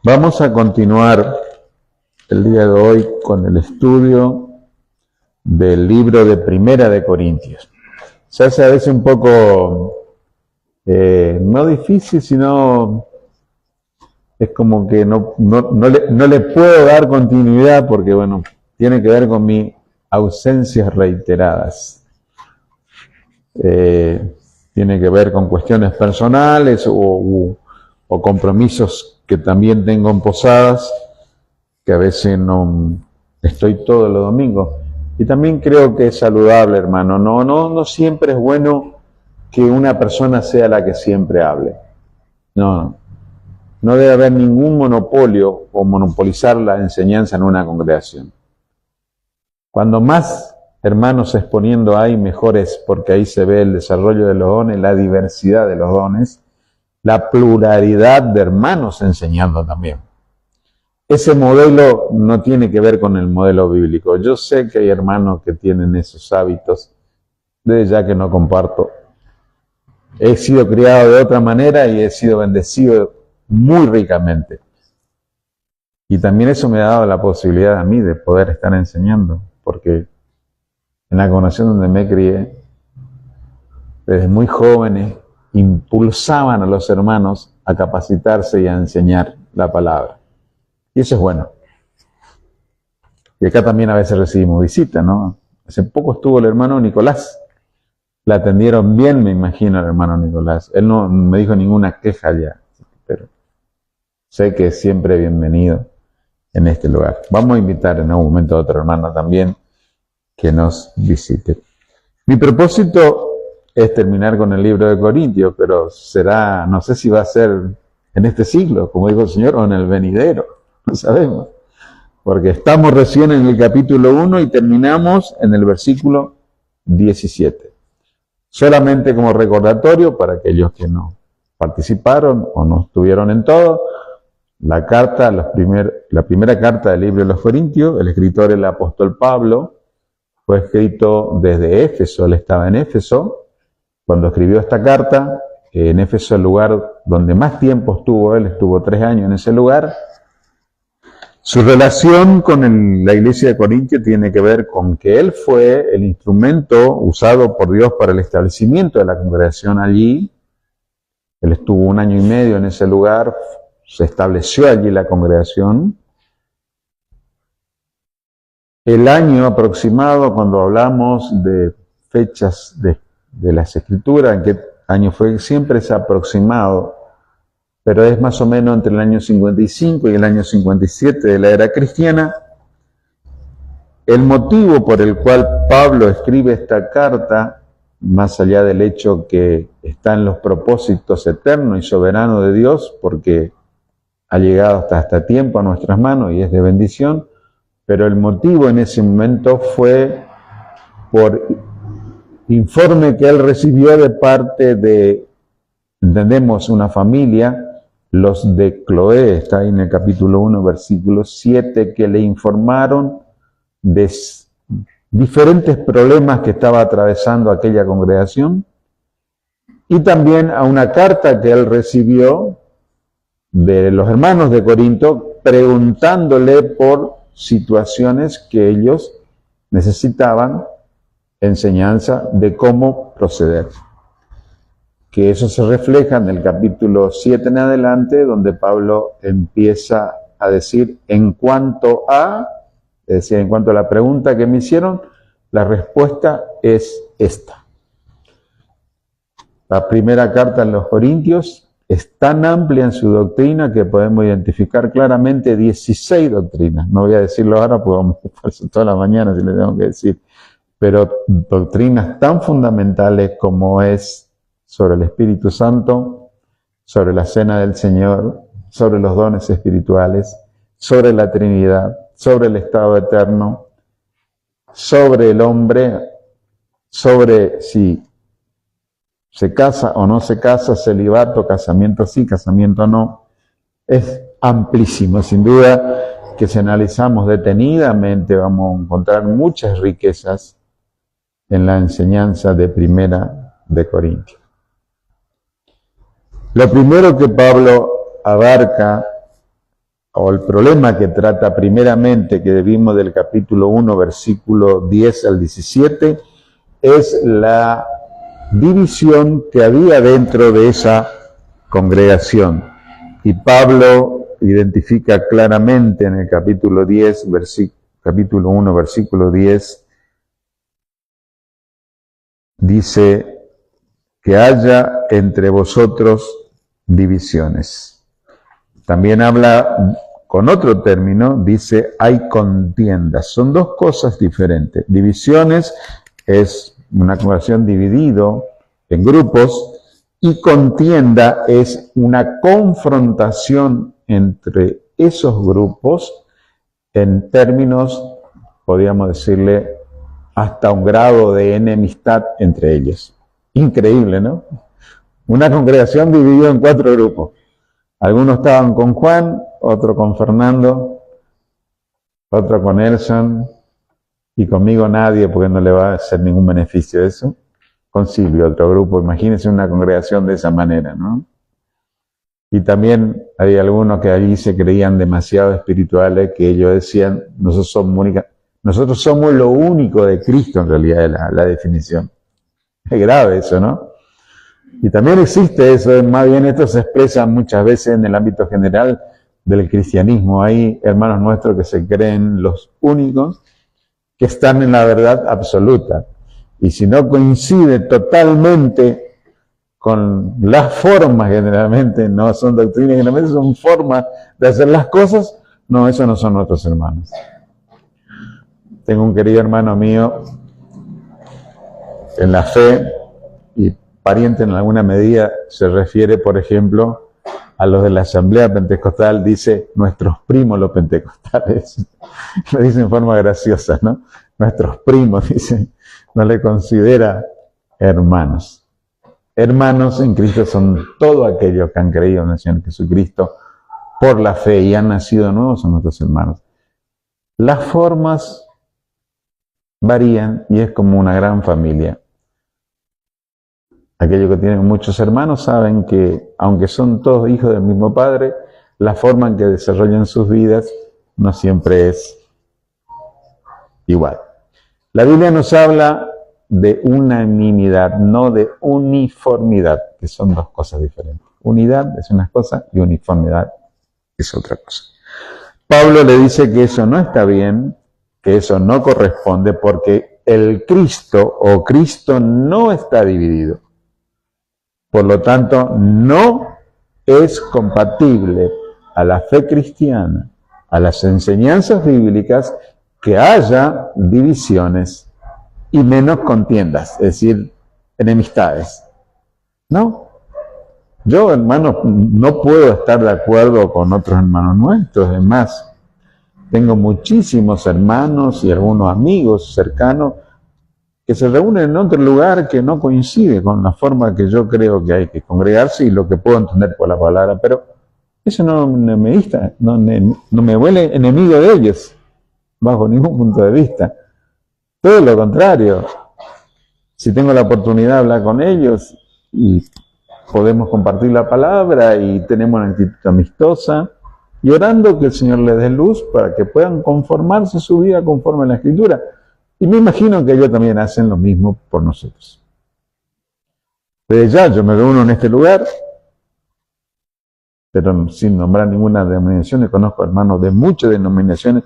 Vamos a continuar el día de hoy con el estudio del libro de Primera de Corintios. Se hace a veces un poco, no difícil, sino es como que no le puedo dar continuidad porque, bueno, tiene que ver con mis ausencias reiteradas. Tiene que ver con cuestiones personales o compromisos que también tengo en Posadas, que a veces no estoy todos los domingos. Y también creo que es saludable, hermano. No siempre es bueno que una persona sea la que siempre hable. No debe haber ningún monopolio o monopolizar la enseñanza en una congregación. Cuando más hermanos exponiendo hay, mejor es, porque ahí se ve el desarrollo de los dones, la diversidad de los dones, la pluralidad de hermanos enseñando también. Ese modelo no tiene que ver con el modelo bíblico. Yo sé que hay hermanos que tienen esos hábitos, desde ya que no comparto. He sido criado de otra manera y he sido bendecido muy ricamente. Y también eso me ha dado la posibilidad a mí de poder estar enseñando, porque en la congregación donde me crié, desde muy jóvenes, impulsaban a los hermanos a capacitarse y a enseñar la palabra. Y eso es bueno. Y acá también a veces recibimos visitas, ¿no? Hace poco estuvo el hermano Nicolás. La atendieron bien, me imagino, el hermano Nicolás. Él no me dijo ninguna queja ya, pero sé que es siempre bienvenido en este lugar. Vamos a invitar en algún momento a otro hermano también que nos visite. Mi propósito es terminar con el libro de Corintios, pero será, no sé si va a ser en este siglo, como dijo el Señor, o en el venidero, no sabemos. Porque estamos recién en el capítulo 1 y terminamos en el versículo 17. Solamente como recordatorio para aquellos que no participaron o no estuvieron en todo, la primera carta del libro de los Corintios, el escritor, el apóstol Pablo, fue escrito desde Éfeso. Él estaba en Éfeso cuando escribió esta carta. En Éfeso, el lugar donde más tiempo estuvo, él estuvo 3 años en ese lugar. Su relación con la iglesia de Corintio tiene que ver con que él fue el instrumento usado por Dios para el establecimiento de la congregación allí. Él estuvo 1 año y medio en ese lugar, se estableció allí la congregación. El año aproximado, cuando hablamos de fechas de las Escrituras, en qué año fue, siempre es aproximado, pero es más o menos entre el año 55 y el año 57 de la era cristiana. El motivo por el cual Pablo escribe esta carta, más allá del hecho que está en los propósitos eternos y soberanos de Dios, porque ha llegado hasta este tiempo a nuestras manos y es de bendición, pero el motivo en ese momento fue por informe que él recibió de parte de, entendemos, una familia, los de Cloé, está ahí en el capítulo 1, versículo 7, que le informaron de diferentes problemas que estaba atravesando aquella congregación, y también a una carta que él recibió de los hermanos de Corinto, preguntándole por situaciones que ellos necesitaban enseñanza de cómo proceder. Que eso se refleja en el capítulo 7 en adelante, donde Pablo empieza a decir en cuanto a la pregunta que me hicieron, la respuesta es esta. La primera carta en los Corintios es tan amplia en su doctrina que podemos identificar claramente 16 doctrinas. No voy a decirlo ahora porque vamos a estar toda la mañana si le tengo que decir. Pero doctrinas tan fundamentales como es sobre el Espíritu Santo, sobre la cena del Señor, sobre los dones espirituales, sobre la Trinidad, sobre el estado eterno, sobre el hombre, sobre si se casa o no se casa, celibato, casamiento sí, casamiento no. Es amplísimo, sin duda que si analizamos detenidamente vamos a encontrar muchas riquezas en la enseñanza de Primera de Corintios. Lo primero que Pablo abarca o el problema que trata primeramente, que vimos del capítulo 1, versículo 10 al 17, es la división que había dentro de esa congregación. Y Pablo identifica claramente en el capítulo 1, versículo 10, dice que haya entre vosotros divisiones. También habla con otro término, dice hay contiendas. Son dos cosas diferentes. Divisiones es una congregación dividido en grupos, y contienda es una confrontación entre esos grupos en términos, podríamos decirle, hasta un grado de enemistad entre ellos. Increíble, ¿no? Una congregación dividida en 4 grupos. Algunos estaban con Juan, otro con Fernando, otro con Elson, y conmigo nadie, porque no le va a hacer ningún beneficio eso. Con Silvio, otro grupo. Imagínense una congregación de esa manera, ¿no? Y también hay algunos que allí se creían demasiado espirituales, que ellos decían, nosotros somos lo único de Cristo, en realidad, la definición. Es grave eso, ¿no? Y también existe eso, más bien esto se expresa muchas veces en el ámbito general del cristianismo. Hay hermanos nuestros que se creen los únicos que están en la verdad absoluta. Y si no coincide totalmente con las formas, generalmente, no son doctrinas, generalmente son formas de hacer las cosas, no, esos no son nuestros hermanos. Tengo un querido hermano mío en la fe, y pariente en alguna medida, se refiere, por ejemplo, a los de la Asamblea Pentecostal, dice, nuestros primos los pentecostales. Lo dice en forma graciosa, ¿no? Nuestros primos, dice, no le considera hermanos. Hermanos en Cristo son todos aquellos que han creído en el Señor Jesucristo por la fe y han nacido nuevos, son nuestros hermanos. Las formas varían y es como una gran familia. Aquellos que tienen muchos hermanos saben que, aunque son todos hijos del mismo Padre, la forma en que desarrollan sus vidas no siempre es igual. La Biblia nos habla de unanimidad, no de uniformidad, que son dos cosas diferentes. Unidad es una cosa y uniformidad es otra cosa. Pablo le dice que eso no está bien, que eso no corresponde, porque el Cristo o Cristo no está dividido. Por lo tanto, no es compatible a la fe cristiana, a las enseñanzas bíblicas, que haya divisiones y menos contiendas, es decir, enemistades. No. Yo, hermano, no puedo estar de acuerdo con otros hermanos nuestros. Es más, tengo muchísimos hermanos y algunos amigos cercanos que se reúnen en otro lugar que no coincide con la forma que yo creo que hay que congregarse y lo que puedo entender por la palabra, pero eso no me vuelve enemigo de ellos, bajo ningún punto de vista. Todo lo contrario, si tengo la oportunidad de hablar con ellos y podemos compartir la palabra y tenemos una actitud amistosa y orando que el Señor les dé luz para que puedan conformarse su vida conforme a la Escritura. Y me imagino que ellos también hacen lo mismo por nosotros. Desde ya yo me reúno en este lugar, pero sin nombrar ninguna denominación, y conozco hermanos de muchas denominaciones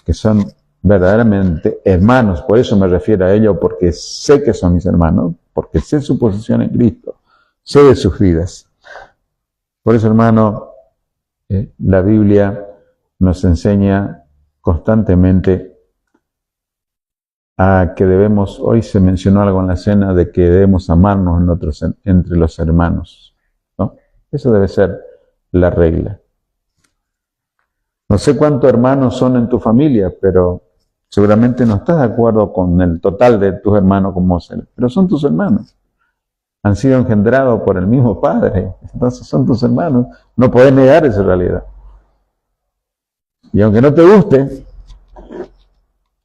que son verdaderamente hermanos. Por eso me refiero a ellos, porque sé que son mis hermanos, porque sé su posición en Cristo, sé de sus vidas. Por eso, hermano, la Biblia nos enseña constantemente a que debemos, hoy se mencionó algo en la cena, de que debemos amarnos entre los hermanos, ¿no? Eso debe ser la regla. No sé cuántos hermanos son en tu familia, pero seguramente no estás de acuerdo con el total de tus hermanos como ser, pero son tus hermanos. Han sido engendrados por el mismo Padre, entonces son tus hermanos. No podés negar esa realidad. Y aunque no te guste,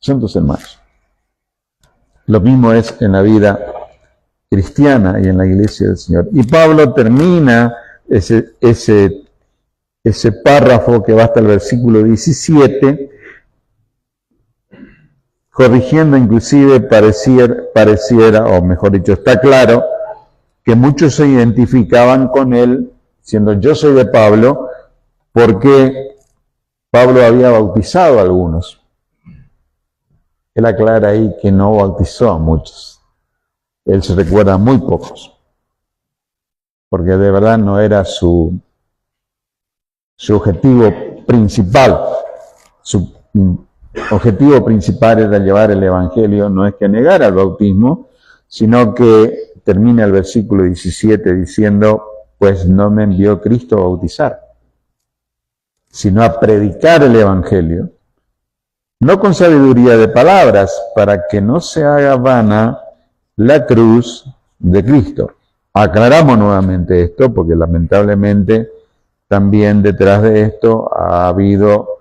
son tus hermanos. Lo mismo es en la vida cristiana y en la iglesia del Señor. Y Pablo termina ese ese párrafo que va hasta el versículo 17, corrigiendo inclusive pareciera, o mejor dicho, está claro, que muchos se identificaban con él, siendo yo soy de Pablo, porque Pablo había bautizado a algunos. Él aclara ahí que no bautizó a muchos. Él se recuerda a muy pocos, porque de verdad no era su objetivo principal. Su objetivo principal era llevar el Evangelio, no es que negara el bautismo, sino que termina el versículo 17 diciendo, pues no me envió Cristo a bautizar, sino a predicar el Evangelio, no con sabiduría de palabras, para que no se haga vana la cruz de Cristo. Aclaramos nuevamente esto, porque lamentablemente también detrás de esto ha habido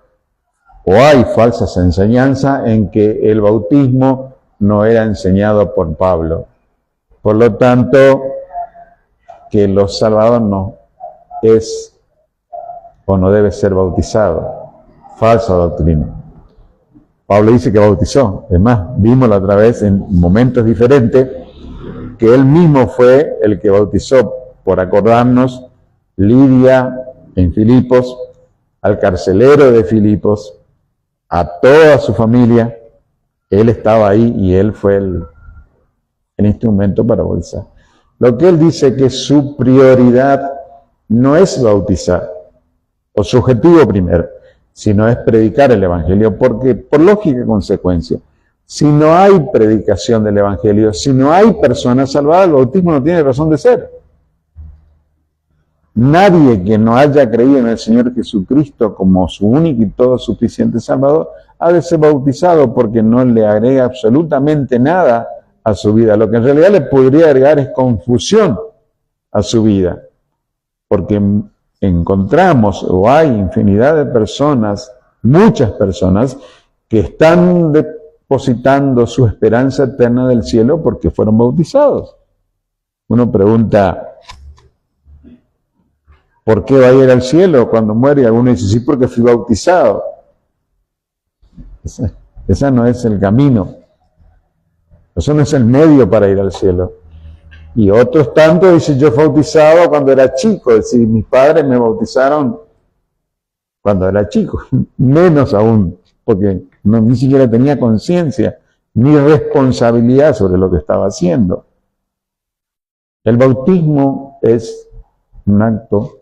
o hay falsas enseñanzas en que el bautismo no era enseñado por Pablo. Por lo tanto, que los salvados no es o no debe ser bautizado. Falsa doctrina. Pablo dice que bautizó. Es más, vimos la otra vez en momentos diferentes que él mismo fue el que bautizó, por acordarnos, Lidia en Filipos, al carcelero de Filipos, a toda su familia. Él estaba ahí y él fue el instrumento para bautizar. Lo que él dice que su prioridad no es bautizar, o su objetivo primero, sino es predicar el Evangelio, porque por lógica y consecuencia, si no hay predicación del Evangelio, si no hay personas salvadas, el bautismo no tiene razón de ser. Nadie que no haya creído en el Señor Jesucristo como su único y todo suficiente Salvador ha de ser bautizado, porque no le agrega absolutamente nada a su vida. Lo que en realidad le podría agregar es confusión a su vida, porque encontramos o hay infinidad de personas, muchas personas, que están depositando su esperanza eterna del cielo porque fueron bautizados. Uno pregunta, ¿por qué va a ir al cielo cuando muere? Y alguno dice, sí, porque fui bautizado. Ese no es el camino. Eso no es el medio para ir al cielo. Y otros tantos dicen, yo fui bautizado cuando era chico. Es decir, mis padres me bautizaron cuando era chico. Menos aún, porque ni siquiera tenía conciencia ni responsabilidad sobre lo que estaba haciendo. El bautismo es un acto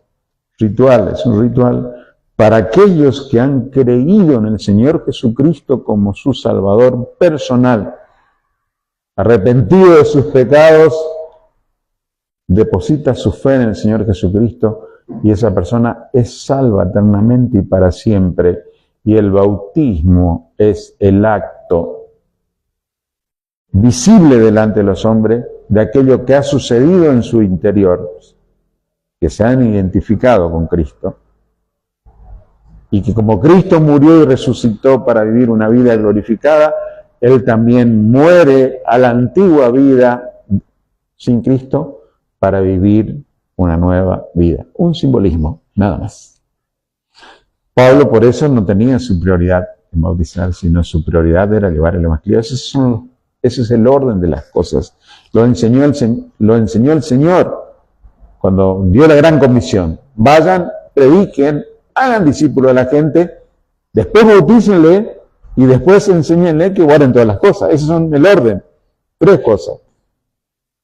ritual, es un ritual para aquellos que han creído en el Señor Jesucristo como su Salvador personal, arrepentido de sus pecados, deposita su fe en el Señor Jesucristo y esa persona es salva eternamente y para siempre. Y el bautismo es el acto visible delante de los hombres de aquello que ha sucedido en su interior, que se han identificado con Cristo, y que como Cristo murió y resucitó para vivir una vida glorificada, Él también muere a la antigua vida sin Cristo para vivir una nueva vida. Un simbolismo, nada más. Pablo por eso no tenía su prioridad en bautizar, sino su prioridad era llevar el Evangelio. Ese es el orden de las cosas. Lo enseñó el Señor cuando dio la gran comisión. Vayan, prediquen, hagan discípulos a la gente, después bautícenle y después enséñenle que guarden todas las cosas. Esos son el orden. 3 cosas.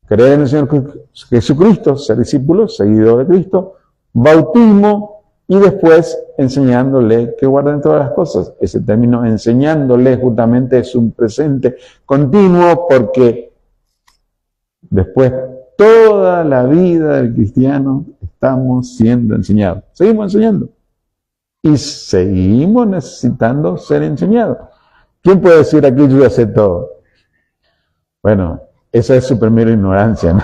Creer en el Señor Jesucristo, ser discípulo, seguidor de Cristo, bautismo y después enseñándole que guarden todas las cosas. Ese término enseñándole justamente es un presente continuo, porque después toda la vida del cristiano estamos siendo enseñados. Seguimos enseñando. Y seguimos necesitando ser enseñados. ¿Quién puede decir aquí yo ya sé todo? Bueno, esa es su primera ignorancia, ¿no?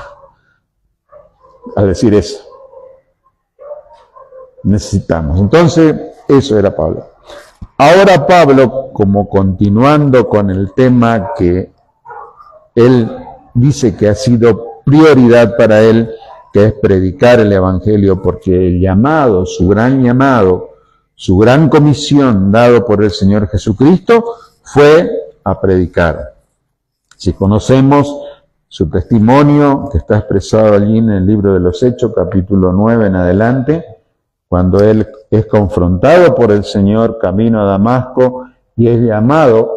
Al decir eso. Necesitamos. Entonces, eso era Pablo. Ahora Pablo, como continuando con el tema que él dice que ha sido prioridad para él, que es predicar el Evangelio, porque el llamado, su gran comisión dado por el Señor Jesucristo fue a predicar. Si conocemos su testimonio, que está expresado allí en el libro de los Hechos, capítulo 9 en adelante, cuando él es confrontado por el Señor camino a Damasco y es llamado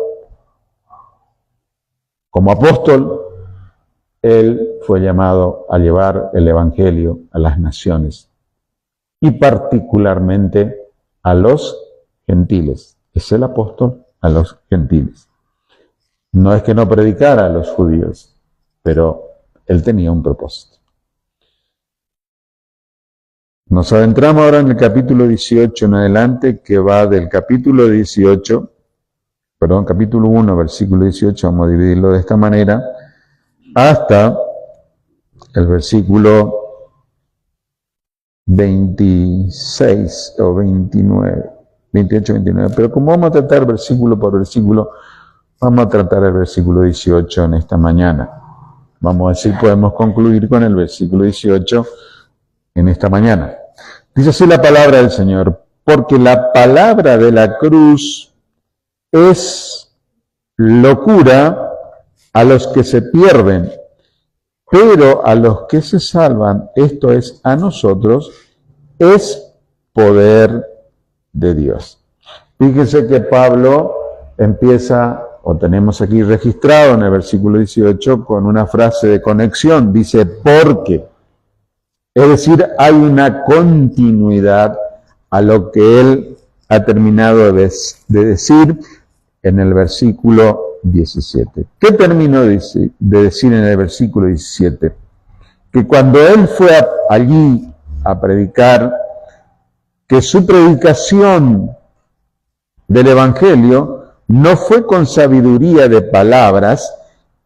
como apóstol, él fue llamado a llevar el Evangelio a las naciones y particularmente a los gentiles. Es el apóstol a los gentiles. No es que no predicara a los judíos, pero él tenía un propósito. Nos adentramos ahora en el capítulo 18 en adelante, que va del capítulo 1, versículo 18, vamos a dividirlo de esta manera, hasta el versículo 26 o 29, 28, 29. Pero como vamos a tratar versículo por versículo, vamos a tratar el versículo 18 en esta mañana. Vamos a decir, podemos concluir con el versículo 18 en esta mañana. Dice así la palabra del Señor: porque la palabra de la cruz es locura a los que se pierden, pero a los que se salvan, esto es, a nosotros, es poder de Dios. Fíjense que Pablo empieza, o tenemos aquí registrado en el versículo 18, con una frase de conexión. Dice, porque. Es decir, hay una continuidad a lo que él ha terminado de decir en el versículo 17. ¿Qué terminó de decir en el versículo 17? Que cuando él fue allí a predicar, que su predicación del Evangelio no fue con sabiduría de palabras,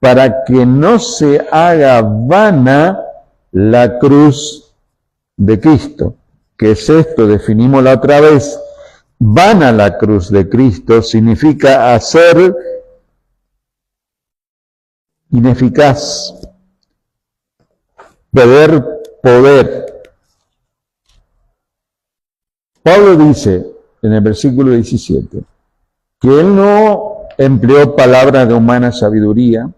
para que no se haga vana la cruz de Cristo. ¿Qué es esto? Definimos la otra vez. Vana la cruz de Cristo significa hacer ineficaz, perder poder. Pablo dice en el versículo 17 que él no empleó palabras de humana sabiduría,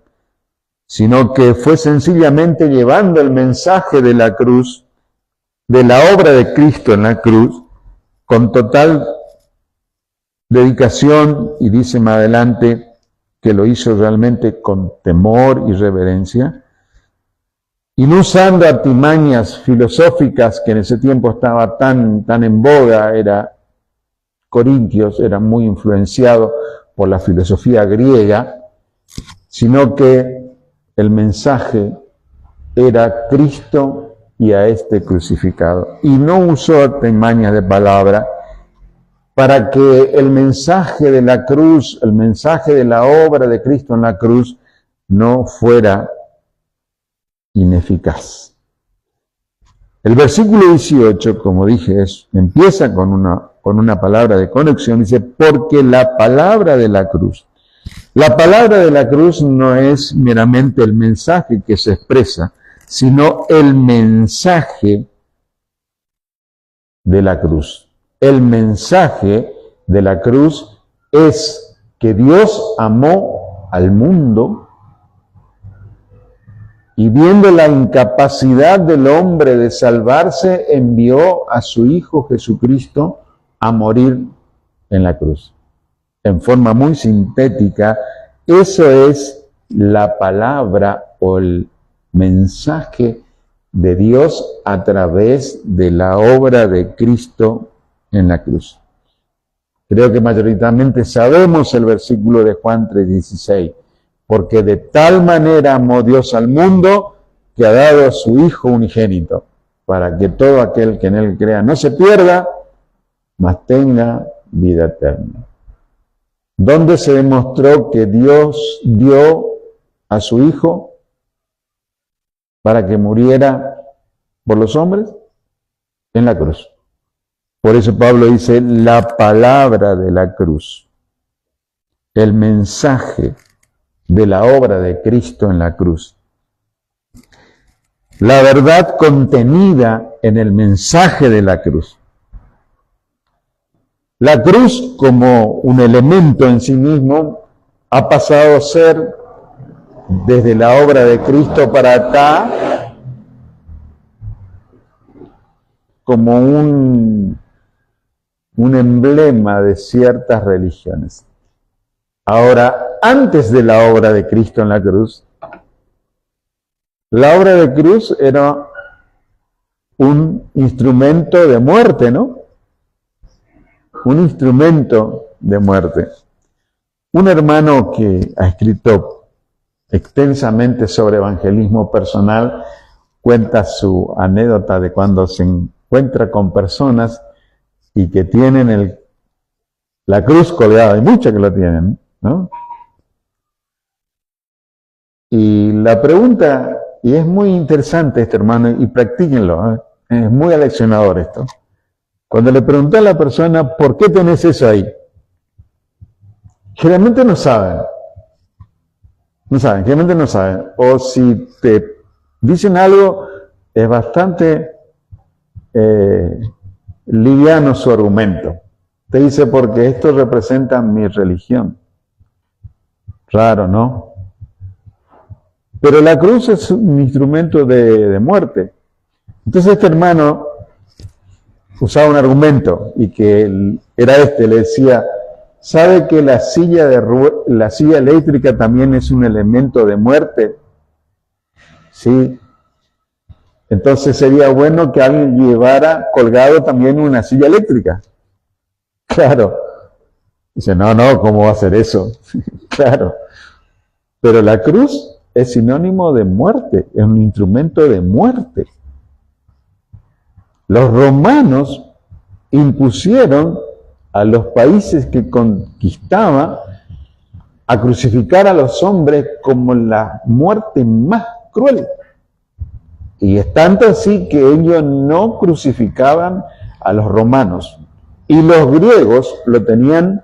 sino que fue sencillamente llevando el mensaje de la cruz, de la obra de Cristo en la cruz, con total dedicación, y dice más adelante que lo hizo realmente con temor y reverencia, y no usando artimañas filosóficas que en ese tiempo estaba tan en boga. Corintios era muy influenciado por la filosofía griega, sino que el mensaje era Cristo y a este crucificado. Y no usó artimañas de palabra para que el mensaje de la cruz, el mensaje de la obra de Cristo en la cruz, no fuera ineficaz. El versículo 18, como dije, empieza con una palabra de conexión. Dice, porque la palabra de la cruz. La palabra de la cruz no es meramente el mensaje que se expresa, sino el mensaje de la cruz. El mensaje de la cruz es que Dios amó al mundo y, viendo la incapacidad del hombre de salvarse, envió a su Hijo Jesucristo a morir en la cruz. En forma muy sintética, eso es la palabra o el mensaje de Dios a través de la obra de Cristo en la cruz. Creo que mayoritariamente sabemos el versículo de Juan 3:16, porque de tal manera amó Dios al mundo que ha dado a su Hijo unigénito, para que todo aquel que en él crea no se pierda, mas tenga vida eterna. ¿Dónde se demostró que Dios dio a su Hijo para que muriera por los hombres? En la cruz. Por eso Pablo dice, la palabra de la cruz, el mensaje de la obra de Cristo en la cruz. la verdad contenida en el mensaje de la cruz. La cruz, como un elemento en sí mismo, ha pasado a ser, desde la obra de Cristo para acá, como un emblema de ciertas religiones. Ahora, antes de la obra de Cristo en la cruz, la obra de cruz era un instrumento de muerte, ¿no? Un instrumento de muerte. Un hermano que ha escrito extensamente sobre evangelismo personal cuenta su anécdota de cuando se encuentra con personas y que tienen la cruz colgada. Hay muchos que lo tienen, ¿no? Y la pregunta, y es muy interesante este hermano, y practíquenlo, ¿eh? Es muy aleccionador esto. Cuando le pregunté a la persona, ¿por qué tenés eso ahí? Generalmente no saben. Generalmente no saben. O si te dicen algo, es bastante liviano su argumento. Te dice, porque esto representa mi religión. Raro, ¿no? Pero la cruz es un instrumento de muerte. Entonces este hermano usaba un argumento, y que era le decía, ¿sabe que la silla eléctrica también es un elemento de muerte? Sí. Entonces sería bueno que alguien llevara colgado también una silla eléctrica. Claro. Dice, no, ¿cómo va a ser eso? Claro. Pero la cruz es sinónimo de muerte, es un instrumento de muerte. Los romanos impusieron a los países que conquistaba a crucificar a los hombres como la muerte más cruel. Y es tanto así que ellos no crucificaban a los romanos. Y los griegos lo tenían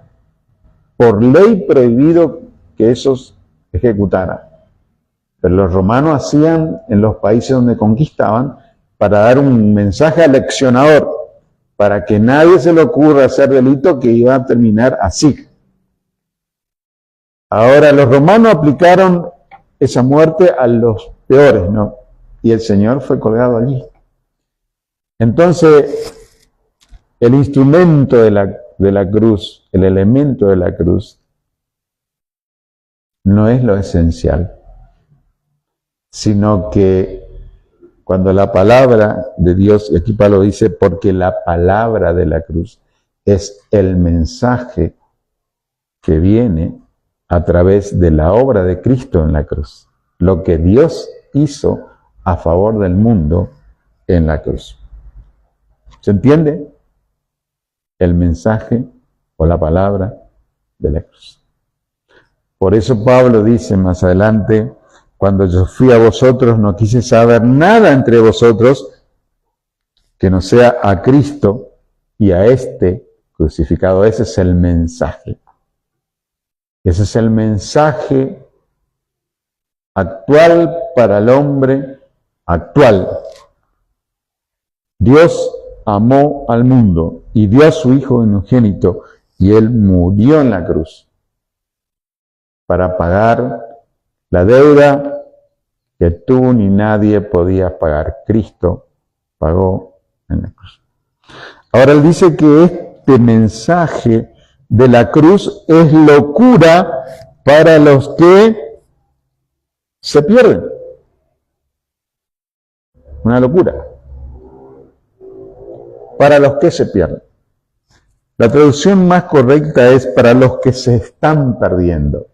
por ley prohibido que esos ejecutaran. Pero los romanos hacían en los países donde conquistaban para dar un mensaje aleccionador, para que nadie se le ocurra hacer delito que iba a terminar así. Ahora, los romanos aplicaron esa muerte a los peores, ¿no? Y el Señor fue colgado allí. Entonces, el instrumento de la cruz, el elemento de la cruz, no es lo esencial, sino que cuando la palabra de Dios, y aquí Pablo dice, porque la palabra de la cruz es el mensaje que viene a través de la obra de Cristo en la cruz, lo que Dios hizo a favor del mundo en la cruz. ¿Se entiende? El mensaje o la palabra de la cruz. Por eso Pablo dice más adelante, cuando yo fui a vosotros no quise saber nada entre vosotros que no sea a Cristo y a este crucificado. Ese es el mensaje. Ese es el mensaje actual para el hombre actual. Dios amó al mundo y dio a su Hijo unigénito y Él murió en la cruz para pagar la deuda que tú ni nadie podía pagar. Cristo pagó en la cruz. Ahora Él dice que este mensaje de la cruz es locura para los que se pierden. Una locura. Para los que se pierden. La traducción más correcta es para los que se están perdiendo.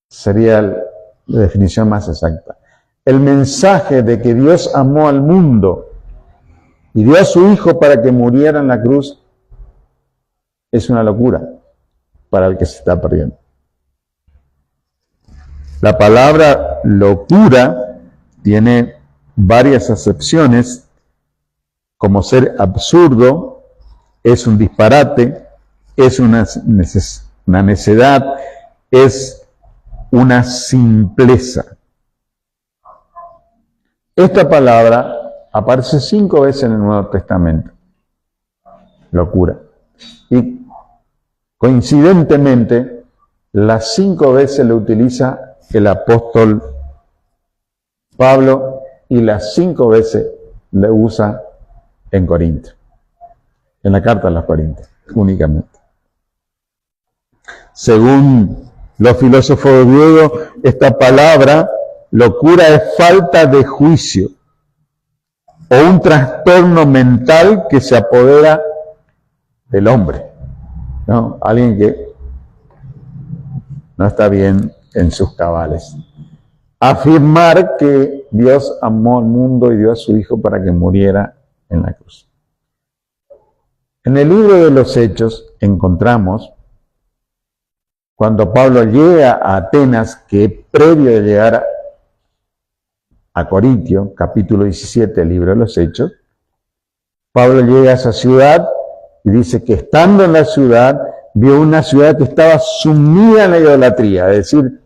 Sería la definición más exacta. El mensaje de que Dios amó al mundo y dio a su Hijo para que muriera en la cruz es una locura para el que se está perdiendo. La palabra locura tiene varias acepciones, como ser absurdo, es un disparate, es una necedad, es una simpleza. Esta palabra aparece 5 veces en el Nuevo Testamento. Locura. Y coincidentemente, las 5 veces lo utiliza el apóstol Pablo y las 5 veces lo usa en Corinto, en la carta a los Corintios, únicamente. Según los filósofos griegos, esta palabra, locura, es falta de juicio o un trastorno mental que se apodera del hombre, ¿no? Alguien que no está bien en sus cabales. Afirmar que Dios amó al mundo y dio a su Hijo para que muriera en la cruz. En el libro de los Hechos encontramos, cuando Pablo llega a Atenas, que previo de llegar a Corintio, capítulo 17 del libro de los Hechos, Pablo llega a esa ciudad y dice que estando en la ciudad, vio una ciudad que estaba sumida en la idolatría. Es decir,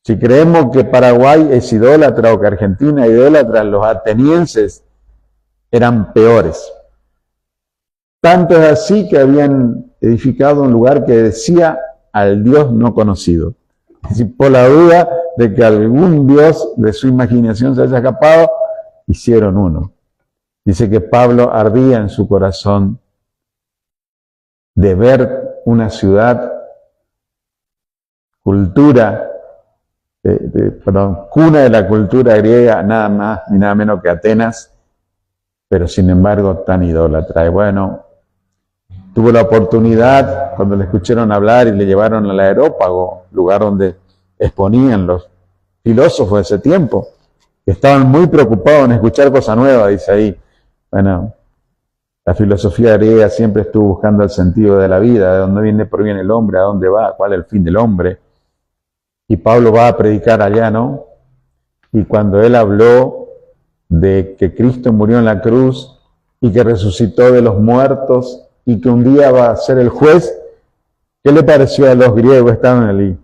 si creemos que Paraguay es idólatra o que Argentina es idólatra, los atenienses eran peores. Tanto es así que habían edificado un lugar que decía al Dios no conocido. Es decir, por la duda de que algún Dios de su imaginación se haya escapado, hicieron uno. Dice que Pablo ardía en su corazón de ver una ciudad, cuna de la cultura griega, nada más ni nada menos que Atenas, pero sin embargo tan idólatra. Y bueno, tuvo la oportunidad, cuando le escucharon hablar y le llevaron al Areópago, lugar donde exponían los filósofos de ese tiempo, que estaban muy preocupados en escuchar cosas nuevas, dice ahí. Bueno, la filosofía griega siempre estuvo buscando el sentido de la vida, de dónde proviene el hombre, a dónde va, cuál es el fin del hombre. Y Pablo va a predicar allá, ¿no? Y cuando él habló de que Cristo murió en la cruz y que resucitó de los muertos y que un día va a ser el juez, ¿qué le pareció a los griegos? Estaban allí.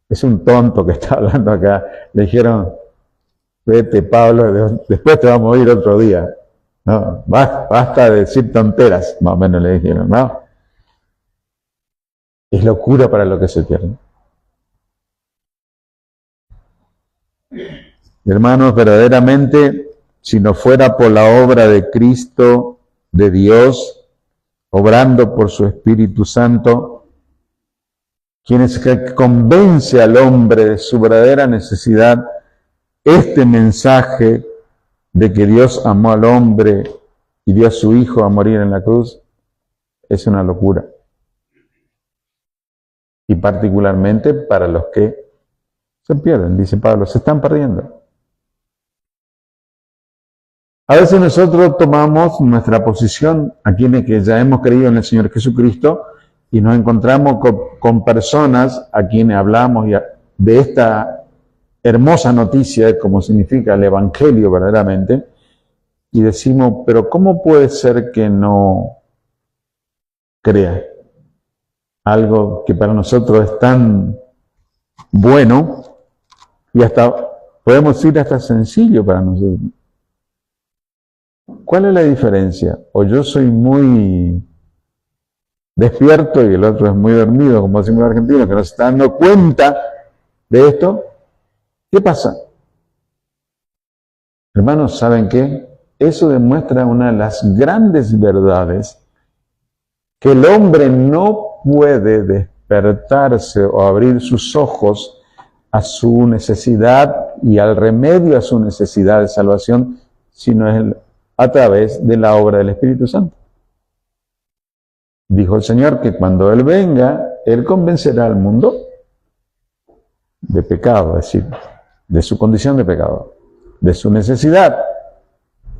Es un tonto que está hablando acá. Le dijeron, vete Pablo, después te vamos a oír otro día. No, basta de decir tonteras, más o menos le dijeron, ¿no? Es locura para lo que se pierde. Hermanos, verdaderamente, si no fuera por la obra de Cristo, de Dios, obrando por su Espíritu Santo, quien es que convence al hombre de su verdadera necesidad, este mensaje de que Dios amó al hombre y dio a su Hijo a morir en la cruz, es una locura. Y particularmente para los que se pierden, dice Pablo, se están perdiendo. A veces nosotros tomamos nuestra posición, a quienes que ya hemos creído en el Señor Jesucristo, y nos encontramos con personas a quienes hablamos de esta hermosa noticia, como significa el Evangelio verdaderamente, y decimos, pero ¿cómo puede ser que no crea algo que para nosotros es tan bueno y hasta, podemos decir, hasta sencillo para nosotros? ¿Cuál es la diferencia? O yo soy muy despierto y el otro es muy dormido, como decimos los argentinos, que no se está dando cuenta de esto. ¿Qué pasa? Hermanos, ¿saben qué? Eso demuestra una de las grandes verdades, que el hombre no puede despertarse o abrir sus ojos a su necesidad y al remedio a su necesidad de salvación, sino es a través de la obra del Espíritu Santo. Dijo el Señor que cuando Él venga, Él convencerá al mundo de pecado, es decir, de su condición de pecado, de su necesidad,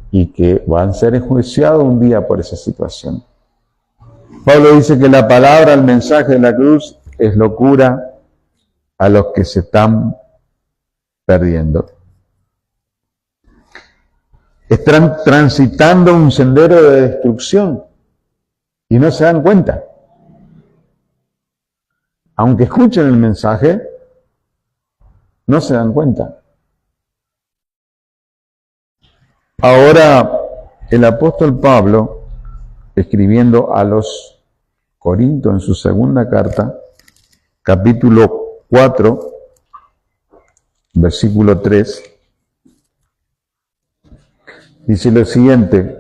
y que van a ser enjuiciados un día por esa situación. Pablo dice que la palabra, el mensaje de la cruz, es locura a los que se están perdiendo. Están transitando un sendero de destrucción y no se dan cuenta. Aunque escuchen el mensaje, no se dan cuenta. Ahora, el apóstol Pablo, escribiendo a los Corintios en su segunda carta, capítulo 4, versículo 3, dice lo siguiente: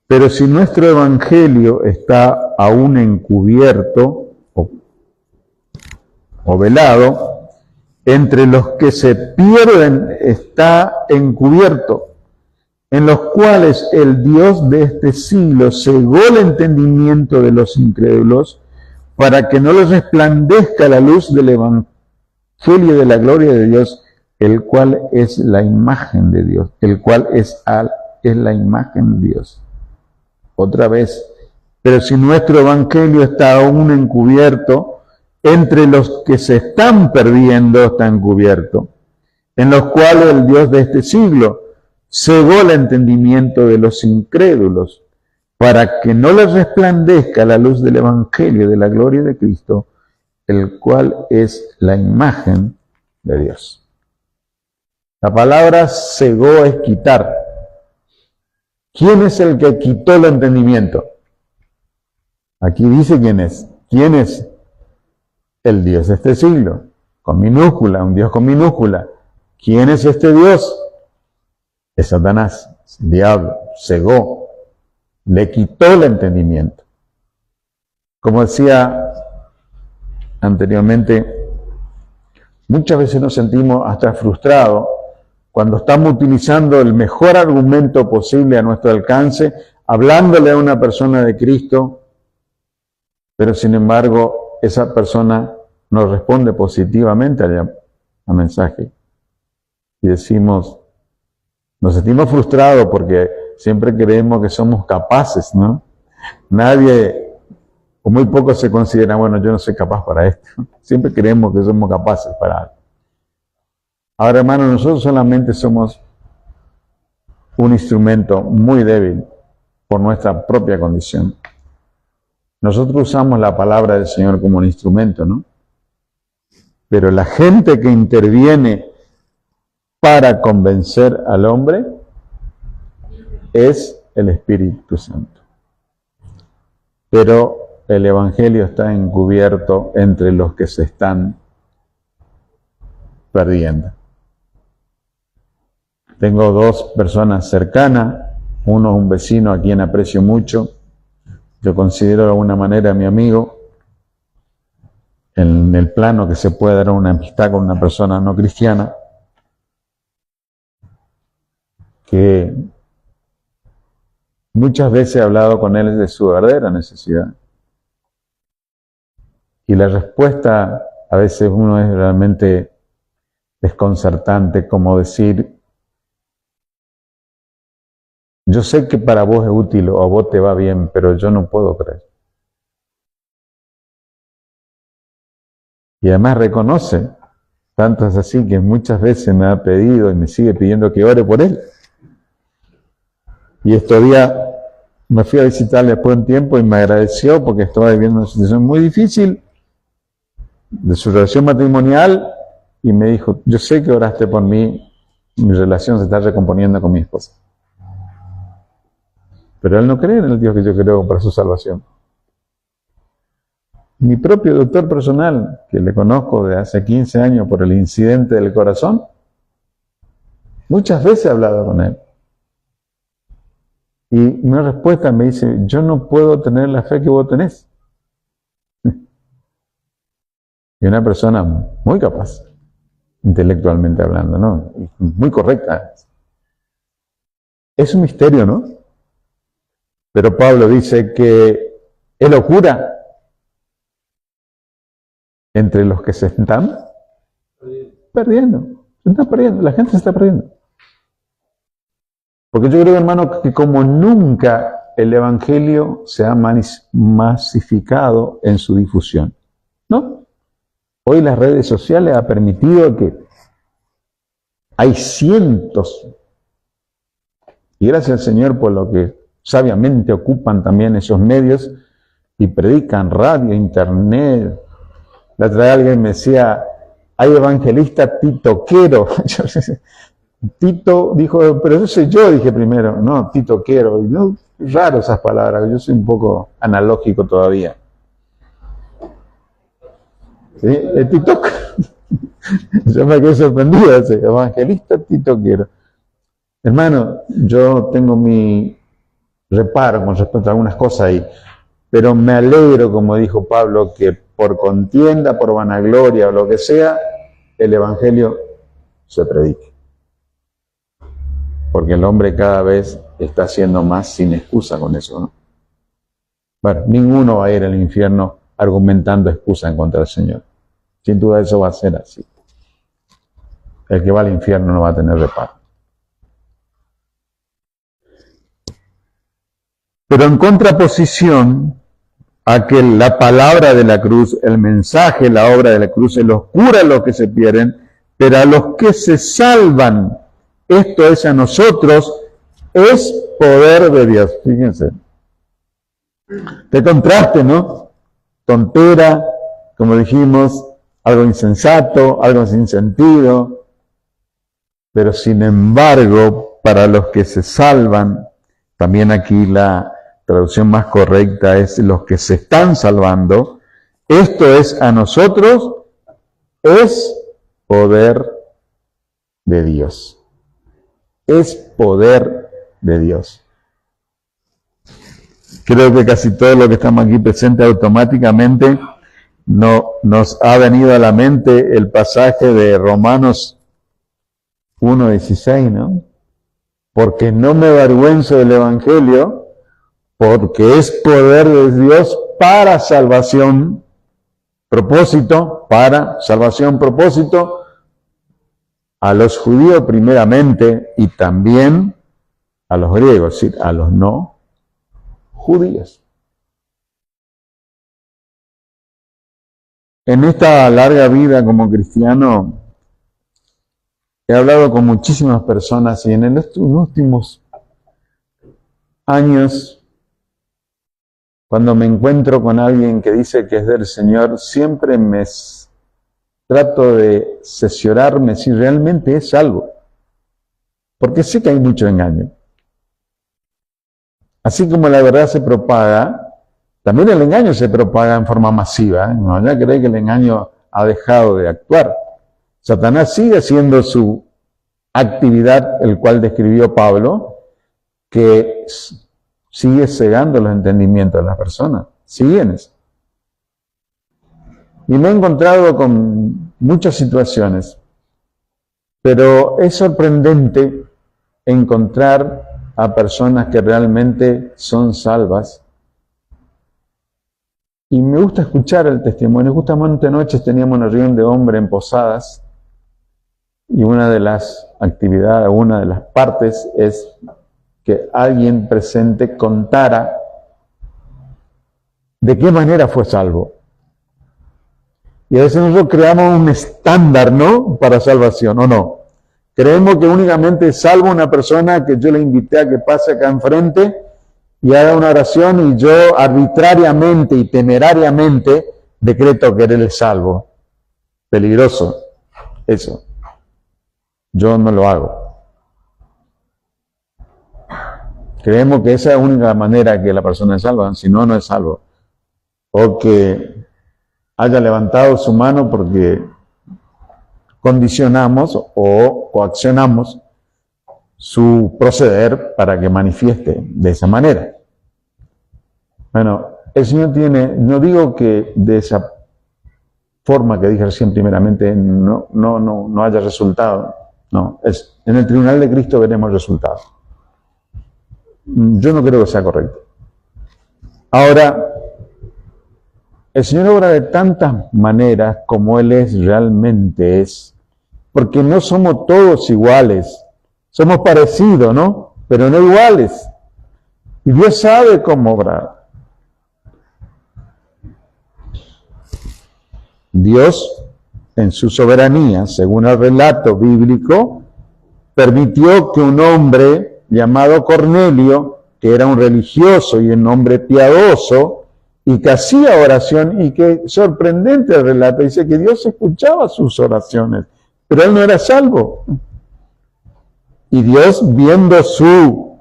pero si nuestro evangelio está aún encubierto o velado, entre los que se pierden está encubierto, en los cuales el Dios de este siglo cegó el entendimiento de los incrédulos, para que no les resplandezca la luz del evangelio de la gloria de Dios, el cual es la imagen de Dios, el cual es la imagen de Dios. Otra vez, pero si nuestro evangelio está aún encubierto, entre los que se están perdiendo está encubierto, en los cuales el Dios de este siglo cegó el entendimiento de los incrédulos, para que no les resplandezca la luz del evangelio de la gloria de Cristo, el cual es la imagen de Dios. La palabra cegó es quitar. ¿Quién es el que quitó el entendimiento? Aquí dice quién es. ¿Quién es? El Dios de este siglo, con minúscula, un Dios con minúscula. ¿Quién es este Dios? Es Satanás, el diablo, cegó, le quitó el entendimiento. Como decía anteriormente, muchas veces nos sentimos hasta frustrados cuando estamos utilizando el mejor argumento posible a nuestro alcance, hablándole a una persona de Cristo, pero sin embargo esa persona nos responde positivamente al mensaje. Y decimos, nos sentimos frustrados porque siempre creemos que somos capaces, ¿no? Nadie, o muy pocos se consideran, bueno, yo no soy capaz para esto. Siempre creemos que somos capaces para algo. Ahora, hermanos, nosotros solamente somos un instrumento muy débil por nuestra propia condición. Nosotros usamos la palabra del Señor como un instrumento, ¿no? Pero la gente que interviene para convencer al hombre es el Espíritu Santo. Pero el Evangelio está encubierto entre los que se están perdiendo. Tengo dos personas cercanas, uno es un vecino a quien aprecio mucho, yo considero de alguna manera mi amigo, en el plano que se puede dar una amistad con una persona no cristiana, que muchas veces he hablado con él de su verdadera necesidad. Y la respuesta a veces uno es realmente desconcertante, como decir, yo sé que para vos es útil o a vos te va bien, pero yo no puedo creer. Y además reconoce, tanto es así que muchas veces me ha pedido y me sigue pidiendo que ore por él. Y estos días me fui a visitarle después de un tiempo y me agradeció porque estaba viviendo una situación muy difícil de su relación matrimonial y me dijo, yo sé que oraste por mí, mi relación se está recomponiendo con mi esposa. Pero él no cree en el Dios que yo creo para su salvación. Mi propio doctor personal, que le conozco de hace 15 años por el incidente del corazón, muchas veces he hablado con él. Y mi respuesta me dice, yo no puedo tener la fe que vos tenés. Y una persona muy capaz, intelectualmente hablando, ¿no? Muy correcta. Es un misterio, ¿no? Pero Pablo dice que es locura entre los que se están perdiendo. Se están perdiendo, la gente se está perdiendo. Porque yo creo, hermano, que como nunca el Evangelio se ha masificado en su difusión, ¿no? Hoy las redes sociales han permitido que hay cientos, y gracias al Señor por lo que sabiamente ocupan también esos medios, y predican radio, internet. La otra vez alguien me decía, hay evangelista titoquero. Tito dijo, pero eso soy yo, dije primero, no, titoquero. No, raro esas palabras, yo soy un poco analógico todavía. ¿Sí? El titoc. Yo me quedé sorprendido, ese evangelista titoquero. Hermano, yo tengo mi reparo con respecto a algunas cosas ahí, pero me alegro, como dijo Pablo, que por contienda, por vanagloria o lo que sea, el evangelio se predique. Porque el hombre cada vez está haciendo más sin excusa con eso, ¿no? Bueno, ninguno va a ir al infierno argumentando excusa en contra del Señor. Sin duda eso va a ser así. El que va al infierno no va a tener reparo. Pero en contraposición a que la palabra de la cruz, el mensaje, la obra de la cruz, se los cura a los que se pierden, pero a los que se salvan, esto es a nosotros, es poder de Dios. Fíjense. Qué contraste, ¿no? Tontera, como dijimos, algo insensato, algo sin sentido, pero sin embargo, para los que se salvan, también aquí la traducción más correcta es los que se están salvando, esto es a nosotros, es poder de Dios. Es poder de Dios. Creo que casi todos los que estamos aquí presentes automáticamente nos ha venido a la mente el pasaje de Romanos 1:16, ¿no? Porque no me avergüenzo del Evangelio, porque es poder de Dios para salvación, propósito, a los judíos primeramente y también a los griegos, es decir, a los no judíos. En esta larga vida como cristiano, he hablado con muchísimas personas y en los últimos años, cuando me encuentro con alguien que dice que es del Señor, siempre me trato de cerciorarme si realmente es salvo. Porque sé que hay mucho engaño. Así como la verdad se propaga, también el engaño se propaga en forma masiva. No ya cree que el engaño ha dejado de actuar. Satanás sigue haciendo su actividad, el cual describió Pablo, que sigue cegando los entendimientos de las personas. Siguen eso. Y me he encontrado con muchas situaciones, pero es sorprendente encontrar a personas que realmente son salvas. Y me gusta escuchar el testimonio. Justamente anoche teníamos una reunión de hombres en Posadas y una de las actividades, una de las partes es que alguien presente contara de qué manera fue salvo. Y a veces nosotros creamos un estándar, ¿no?, para salvación, ¿o no? Creemos que únicamente es salvo una persona que yo le invité a que pase acá enfrente y haga una oración y yo arbitrariamente y temerariamente decreto que él es salvo. Peligroso, eso. Yo no lo hago. Creemos que esa es la única manera que la persona es salva, si no, no es salvo. O que haya levantado su mano porque condicionamos o coaccionamos su proceder para que manifieste de esa manera. Bueno, el Señor tiene, no digo que de esa forma que dije recién primeramente no haya resultado, no, es en el tribunal de Cristo veremos el resultado. Yo no creo que sea correcto. Ahora, el Señor obra de tantas maneras como Él realmente es, porque no somos todos iguales, somos parecidos, ¿no? Pero no iguales. Y Dios sabe cómo obrar. Dios, en su soberanía, según el relato bíblico, permitió que un hombre llamado Cornelio, que era un religioso y un hombre piadoso, y que hacía oración, y que sorprendente el relato, dice que Dios escuchaba sus oraciones, pero él no era salvo. Y Dios, viendo su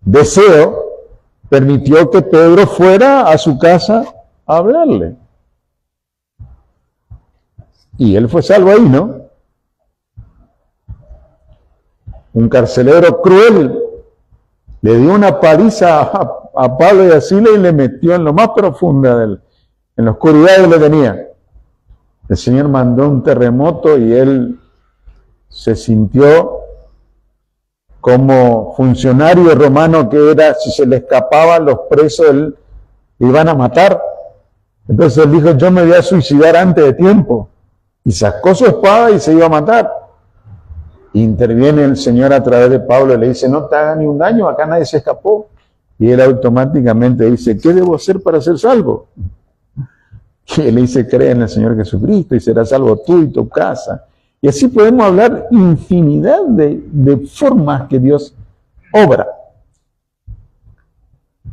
deseo, permitió que Pedro fuera a su casa a hablarle. Y él fue salvo ahí, ¿no? Un carcelero cruel le dio una paliza a Pablo y a Silas y le metió en lo más profundo en la oscuridad que le tenía. El Señor mandó un terremoto y él se sintió como funcionario romano que era, si se le escapaban los presos, le iban a matar. Entonces él dijo, yo me voy a suicidar antes de tiempo. Y sacó su espada y se iba a matar. Interviene el Señor a través de Pablo y le dice, no te haga ni un daño, acá nadie se escapó. Y él automáticamente dice, ¿qué debo hacer para ser salvo? Y él dice, cree en el Señor Jesucristo y serás salvo tú y tu casa. Y así podemos hablar infinidad de formas que Dios obra.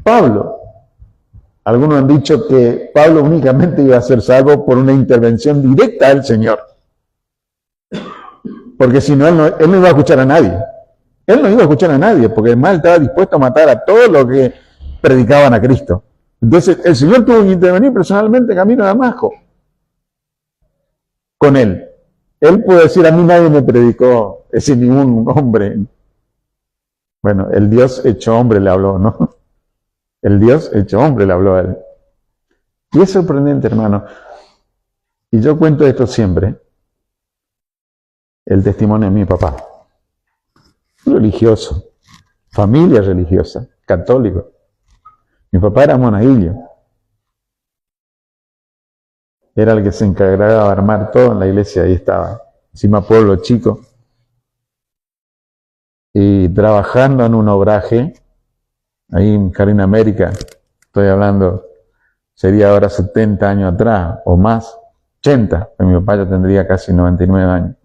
Pablo, algunos han dicho que Pablo únicamente iba a ser salvo por una intervención directa del Señor. Porque si no, él no iba a escuchar a nadie. Él no iba a escuchar a nadie, porque además estaba dispuesto a matar a todos los que predicaban a Cristo. Entonces, el Señor tuvo que intervenir personalmente camino a Damasco con él. Él puede decir, a mí nadie me predicó, es decir, ningún hombre. Bueno, el Dios hecho hombre le habló, ¿no? El Dios hecho hombre le habló a él. Y es sorprendente, hermano. Y yo cuento esto siempre. El testimonio de mi papá. Religioso. Familia religiosa. Católico. Mi papá era monaguillo. Era el que se encargaba de armar todo en la iglesia. Ahí estaba. Encima pueblo chico. Y trabajando en un obraje. Ahí en Jardín América. Estoy hablando. Sería ahora 70 años atrás. O más. 80. Mi papá ya tendría casi 99 años.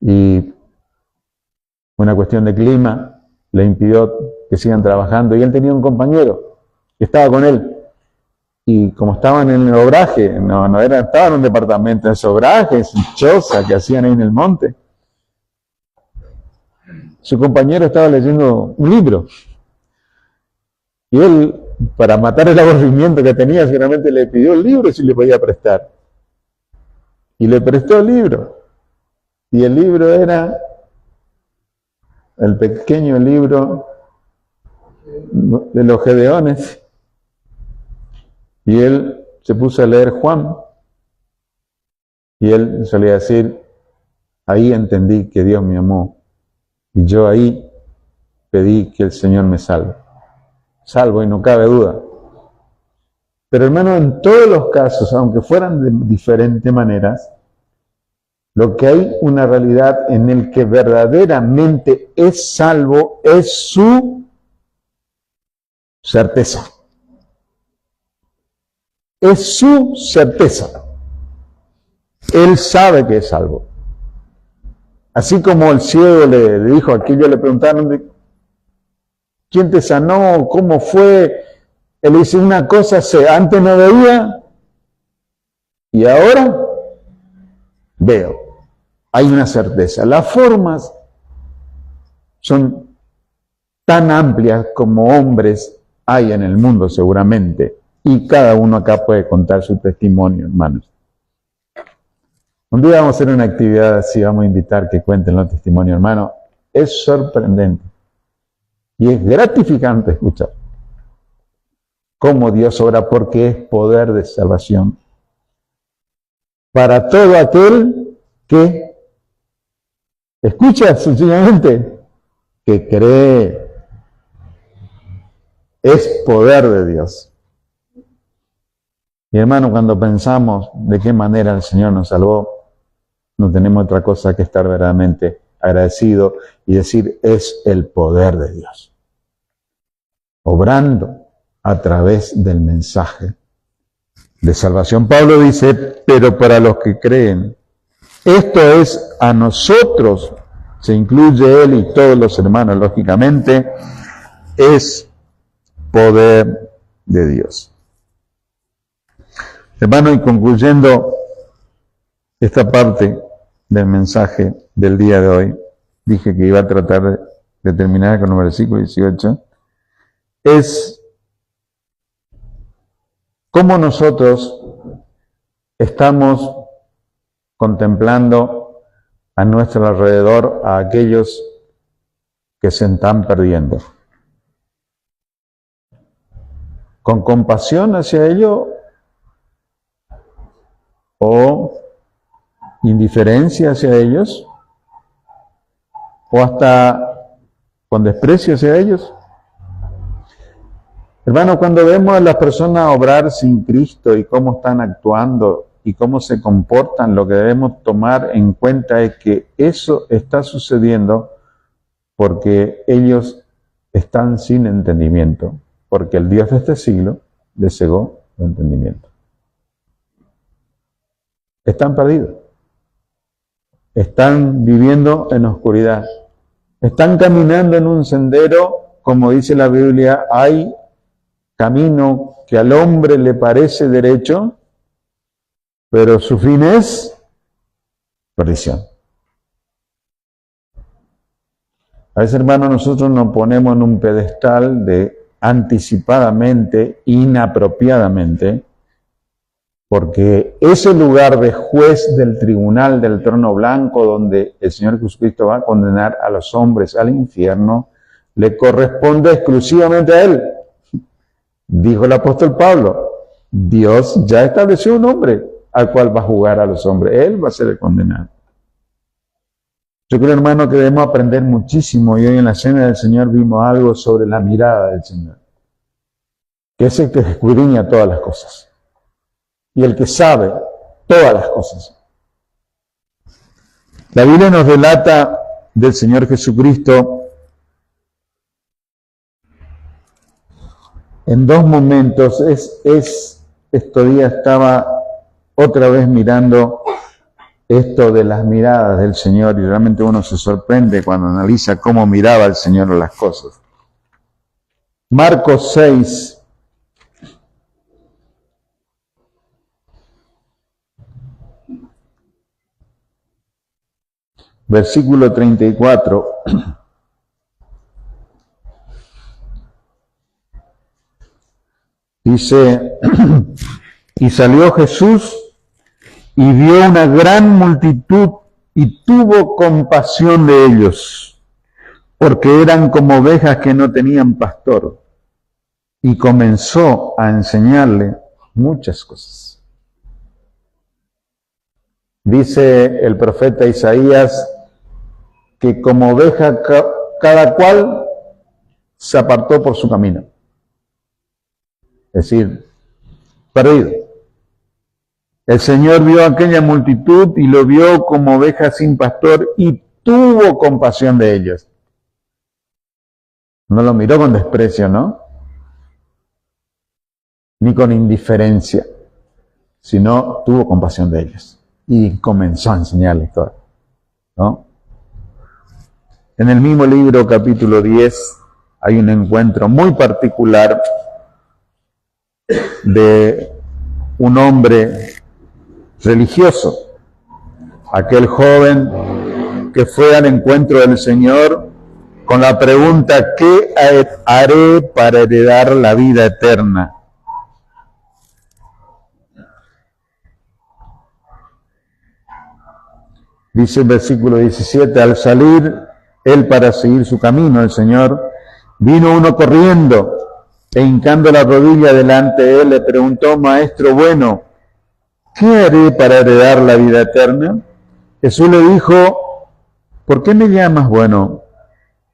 Y una cuestión de clima le impidió que sigan trabajando. Y él tenía un compañero que estaba con él. Y como estaban en el obraje, estaban en un departamento, en obrajes, choza que hacían ahí en el monte. Su compañero estaba leyendo un libro. Y él, para matar el aburrimiento que tenía, seguramente le pidió el libro si le podía prestar. Y le prestó el libro. Y el libro era el pequeño libro de los Gedeones. Y él se puso a leer Juan. Y él solía decir, ahí entendí que Dios me amó. Y yo ahí pedí que el Señor me salve. Salvo y no cabe duda. Pero hermano, en todos los casos, aunque fueran de diferentes maneras, lo que hay una realidad en el que verdaderamente es salvo es su certeza. Es su certeza. Él sabe que es salvo. Así como el ciego le dijo, aquí yo le preguntaron, ¿quién te sanó? ¿Cómo fue? Él dice, una cosa sé, antes no veía y ahora veo. Hay una certeza. Las formas son tan amplias como hombres hay en el mundo seguramente. Y cada uno acá puede contar su testimonio, hermanos. Un día vamos a hacer una actividad así, vamos a invitar que cuenten los testimonios, hermano. Es sorprendente. Y es gratificante escuchar cómo Dios obra, porque es poder de salvación para todo aquel que escucha sencillamente, que cree. Es poder de Dios. Y hermano, cuando pensamos de qué manera el Señor nos salvó, no tenemos otra cosa que estar verdaderamente agradecido y decir, es el poder de Dios. Obrando a través del mensaje de salvación. Pablo dice, pero para los que creen, esto es a nosotros, se incluye él y todos los hermanos, lógicamente, es poder de Dios. Hermano, y concluyendo esta parte del mensaje del día de hoy, dije que iba a tratar de terminar con el versículo 18, es cómo nosotros estamos contemplando a nuestro alrededor a aquellos que se están perdiendo. ¿Con compasión hacia ellos o indiferencia hacia ellos? ¿O hasta con desprecio hacia ellos? Hermano, cuando vemos a las personas obrar sin Cristo y cómo están actuando y cómo se comportan, lo que debemos tomar en cuenta es que eso está sucediendo porque ellos están sin entendimiento, porque el Dios de este siglo les cegó el entendimiento. Están perdidos, están viviendo en oscuridad, están caminando en un sendero, como dice la Biblia, hay camino que al hombre le parece derecho, pero su fin es perdición. A veces, hermano, nosotros nos ponemos en un pedestal de anticipadamente, inapropiadamente, porque ese lugar de juez del tribunal del trono blanco, donde el Señor Jesucristo va a condenar a los hombres al infierno, le corresponde exclusivamente a Él. Dijo el apóstol Pablo, Dios ya estableció un nombre al cual va a juzgar a los hombres. Él va a ser el condenado. Yo creo, hermano, que debemos aprender muchísimo, y hoy en la cena del Señor vimos algo sobre la mirada del Señor, que es el que escudriña todas las cosas y el que sabe todas las cosas. La Biblia nos relata del Señor Jesucristo en dos momentos. Estos días estaba otra vez mirando esto de las miradas del Señor, y realmente uno se sorprende cuando analiza cómo miraba el Señor las cosas. Marcos 6, versículo 34. Dice, y salió Jesús y vio una gran multitud y tuvo compasión de ellos, porque eran como ovejas que no tenían pastor, y comenzó a enseñarle muchas cosas. Dice el profeta Isaías que como oveja cada cual se apartó por su camino, es decir, perdido. El Señor vio a aquella multitud y lo vio como oveja sin pastor y tuvo compasión de ellos. No lo miró con desprecio, ¿no? Ni con indiferencia, sino tuvo compasión de ellos y comenzó a enseñarles todo, ¿no? En el mismo libro, capítulo 10, hay un encuentro muy particular de un hombre religioso, aquel joven que fue al encuentro del Señor con la pregunta, ¿qué haré para heredar la vida eterna? Dice el versículo 17, al salir él para seguir su camino, el Señor, vino uno corriendo e hincando la rodilla delante de él, le preguntó, Maestro bueno, ¿qué haré para heredar la vida eterna? Jesús le dijo, ¿por qué me llamas bueno?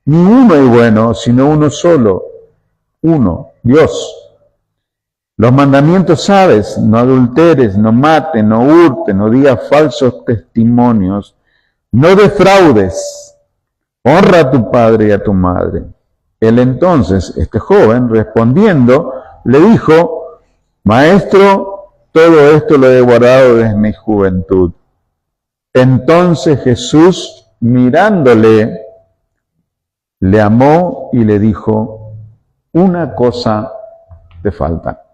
Ni uno es bueno, sino uno solo, uno, Dios. Los mandamientos sabes, no adulteres, no mates, no hurtes, no digas falsos testimonios, no defraudes, honra a tu padre y a tu madre. Él entonces, este joven, respondiendo, le dijo, Maestro, todo esto lo he guardado desde mi juventud. Entonces Jesús, mirándole, le amó y le dijo, una cosa te falta.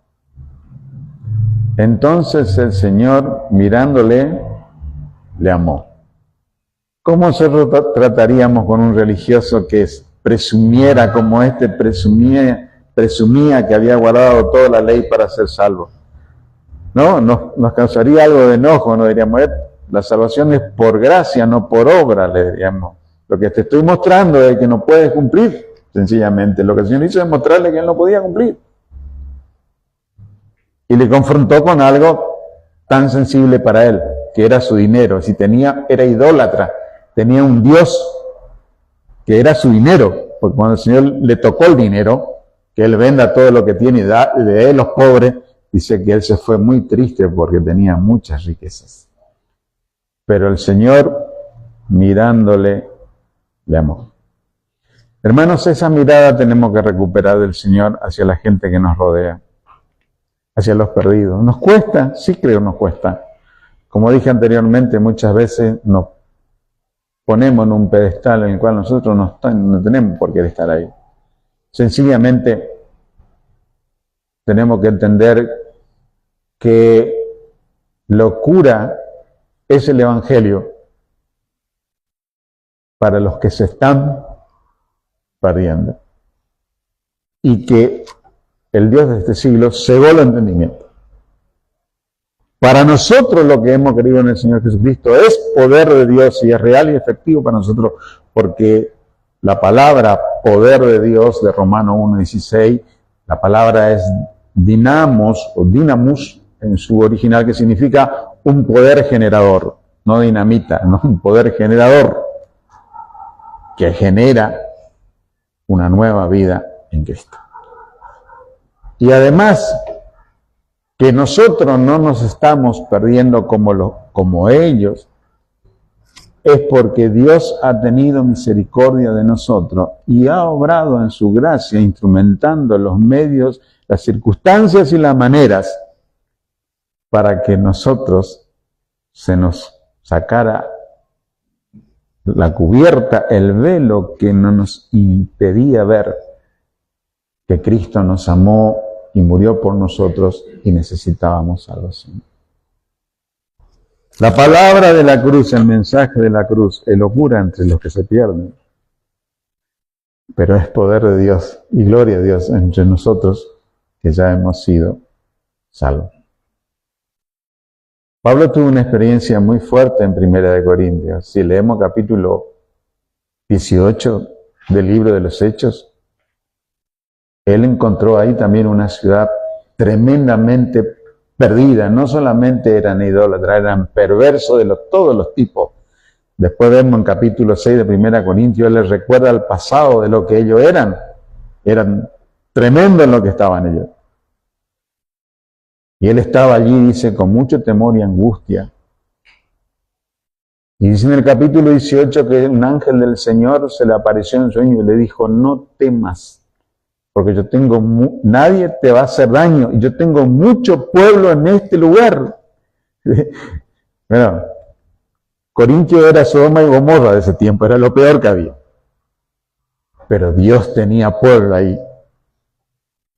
Entonces el Señor, mirándole, le amó. ¿Cómo nosotros trataríamos con un religioso que presumiera como presumía que había guardado toda la ley para ser salvo? No, nos causaría algo de enojo, nos diríamos, la salvación es por gracia, no por obra, le diríamos. Lo que te estoy mostrando es que no puedes cumplir, sencillamente. Lo que el Señor hizo es mostrarle que él no podía cumplir. Y le confrontó con algo tan sensible para él, que era su dinero. Si era idólatra, tenía un Dios que era su dinero, porque cuando el Señor le tocó el dinero, que él venda todo lo que tiene y de él los pobres, dice que él se fue muy triste porque tenía muchas riquezas. Pero el Señor, mirándole, le amó. Hermanos, esa mirada tenemos que recuperar del Señor hacia la gente que nos rodea, hacia los perdidos. ¿Nos cuesta? Sí, creo nos cuesta. Como dije anteriormente, muchas veces nos ponemos en un pedestal en el cual nosotros no tenemos por qué estar ahí. Sencillamente tenemos que entender que locura es el Evangelio para los que se están perdiendo. Y que el Dios de este siglo cegó el entendimiento. Para nosotros lo que hemos creído en el Señor Jesucristo es poder de Dios y es real y efectivo para nosotros, porque la palabra poder de Dios de Romanos 1:16, la palabra es dinamos o dinamus en su original, que significa un poder generador, no dinamita, no, un poder generador que genera una nueva vida en Cristo. Y además, que nosotros no nos estamos perdiendo como ellos, es porque Dios ha tenido misericordia de nosotros y ha obrado en su gracia, instrumentando los medios, las circunstancias y las maneras para que nosotros se nos sacara la cubierta, el velo que no nos impedía ver que Cristo nos amó y murió por nosotros y necesitábamos salvación. La palabra de la cruz, el mensaje de la cruz, es locura entre los que se pierden, pero es poder de Dios y gloria de Dios entre nosotros que ya hemos sido salvos. Pablo tuvo una experiencia muy fuerte en 1 Corintios. Si leemos capítulo 18 del libro de los Hechos, él encontró ahí también una ciudad tremendamente perdida. No solamente eran idólatras, eran perversos de todos los tipos. Después vemos en capítulo 6 de 1 Corintios, él les recuerda el pasado de lo que ellos eran. Eran tremendos en lo que estaban ellos. Y él estaba allí, dice, con mucho temor y angustia. Y dice en el capítulo 18 que un ángel del Señor se le apareció en sueño y le dijo, no temas, porque yo tengo, nadie te va a hacer daño, y yo tengo mucho pueblo en este lugar. Bueno, Corintio era Sodoma y Gomorra de ese tiempo, era lo peor que había. Pero Dios tenía pueblo ahí.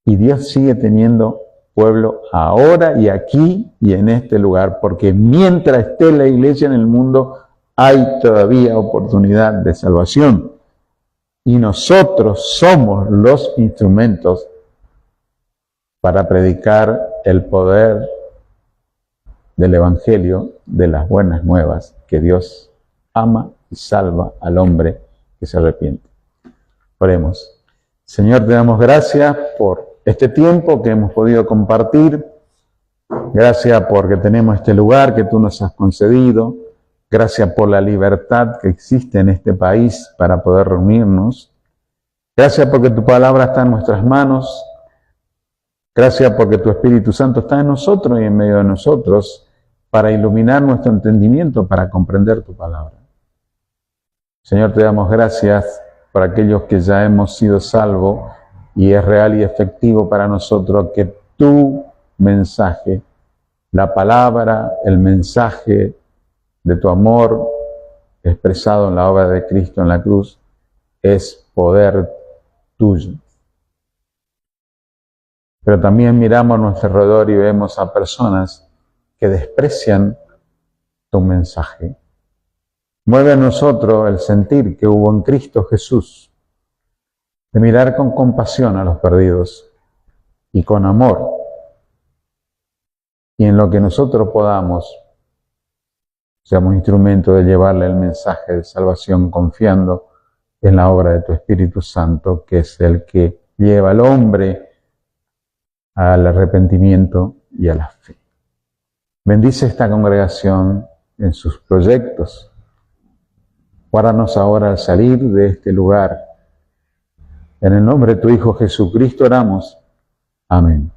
Y Dios sigue teniendo pueblo ahora y aquí y en este lugar, porque mientras esté la iglesia en el mundo, hay todavía oportunidad de salvación. Y nosotros somos los instrumentos para predicar el poder del Evangelio, de las buenas nuevas, que Dios ama y salva al hombre que se arrepiente. Oremos. Señor, te damos gracias por este tiempo que hemos podido compartir. Gracias porque tenemos este lugar que tú nos has concedido. Gracias por la libertad que existe en este país para poder reunirnos. Gracias porque tu palabra está en nuestras manos. Gracias porque tu Espíritu Santo está en nosotros y en medio de nosotros para iluminar nuestro entendimiento, para comprender tu palabra. Señor, te damos gracias por aquellos que ya hemos sido salvos y es real y efectivo para nosotros que tu mensaje, la palabra, el mensaje de tu amor expresado en la obra de Cristo en la cruz, es poder tuyo. pero también miramos a nuestro alrededor y vemos a personas que desprecian tu mensaje. Mueve a nosotros el sentir que hubo en Cristo Jesús, de mirar con compasión a los perdidos y con amor, y en lo que nosotros podamos, seamos instrumento de llevarle el mensaje de salvación confiando en la obra de tu Espíritu Santo, que es el que lleva al hombre al arrepentimiento y a la fe. Bendice esta congregación en sus proyectos. Guárdanos ahora al salir de este lugar. En el nombre de tu Hijo Jesucristo oramos. Amén.